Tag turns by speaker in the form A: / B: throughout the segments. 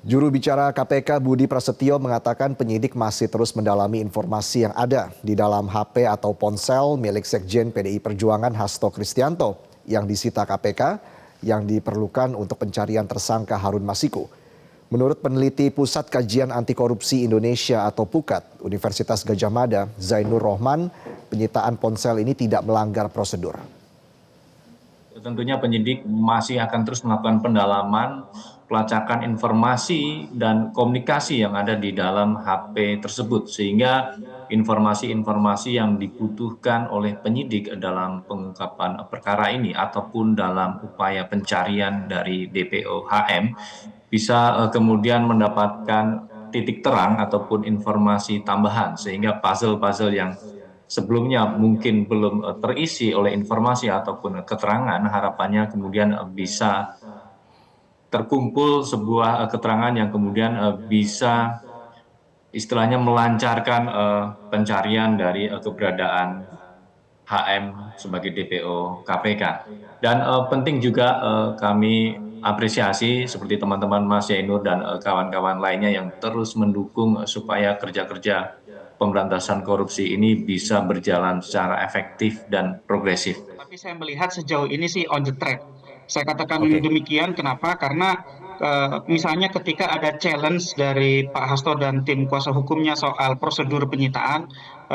A: Juru bicara KPK Budi Prasetyo mengatakan penyidik masih terus mendalami informasi yang ada di dalam HP atau ponsel milik Sekjen PDI Perjuangan Hasto Kristianto yang disita KPK yang diperlukan untuk pencarian tersangka Harun Masiku. Menurut peneliti Pusat Kajian Anti Korupsi Indonesia atau PUKAT Universitas Gadjah Mada, Zainur Rohman, penyitaan ponsel ini tidak melanggar prosedur.
B: Tentunya penyidik masih akan terus melakukan pendalaman, pelacakan informasi dan komunikasi yang ada di dalam HP tersebut, sehingga informasi-informasi yang dibutuhkan oleh penyidik dalam pengungkapan perkara ini ataupun dalam upaya pencarian dari DPO HM bisa kemudian mendapatkan titik terang ataupun informasi tambahan, sehingga puzzle-puzzle yang sebelumnya mungkin belum terisi oleh informasi ataupun keterangan, harapannya kemudian bisa terkumpul sebuah keterangan yang kemudian bisa istilahnya melancarkan pencarian dari keberadaan HM sebagai DPO KPK. Dan penting juga kami apresiasi seperti teman-teman Mas Yainur dan kawan-kawan lainnya yang terus mendukung supaya kerja-kerja pemberantasan korupsi ini bisa berjalan secara efektif dan progresif.
C: Tapi saya melihat sejauh ini sih on the track. Saya katakan
A: Oke.
C: demikian, kenapa? Karena misalnya ketika ada challenge dari Pak Hasto dan tim kuasa hukumnya soal prosedur penyitaan,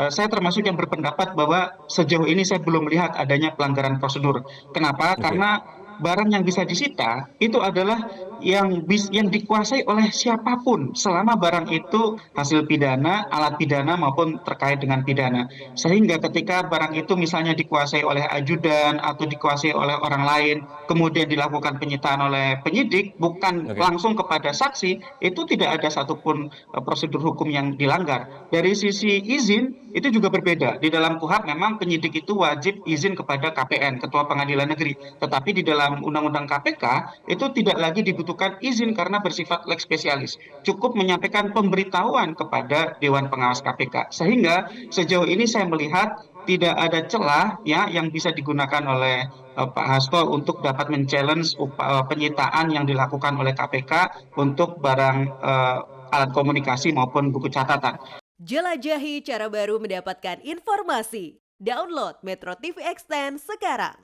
C: saya termasuk yang berpendapat bahwa sejauh ini saya belum melihat adanya pelanggaran prosedur. Kenapa?
A: Oke.
C: Karena barang yang bisa disita itu adalah yang dikuasai oleh siapapun selama barang itu hasil pidana, alat pidana maupun terkait dengan pidana. Sehingga ketika barang itu misalnya dikuasai oleh ajudan atau dikuasai oleh orang lain, kemudian dilakukan penyitaan oleh penyidik, bukan
A: Oke.
C: langsung kepada saksi, itu tidak ada satupun prosedur hukum yang dilanggar. Dari sisi izin, itu juga berbeda. Di dalam KUHP memang penyidik itu wajib izin kepada KPN, Ketua Pengadilan Negeri. Tetapi di dalam Undang-Undang KPK, itu tidak lagi dibutuhkan izin karena bersifat lex specialis. Cukup menyampaikan pemberitahuan kepada Dewan Pengawas KPK. Sehingga sejauh ini saya melihat tidak ada celah ya yang bisa digunakan oleh Pak Hasto untuk dapat men-challenge penyitaan yang dilakukan oleh KPK untuk barang alat komunikasi maupun buku catatan.
D: Jelajahi cara baru mendapatkan informasi. Download Metro TV Extend sekarang.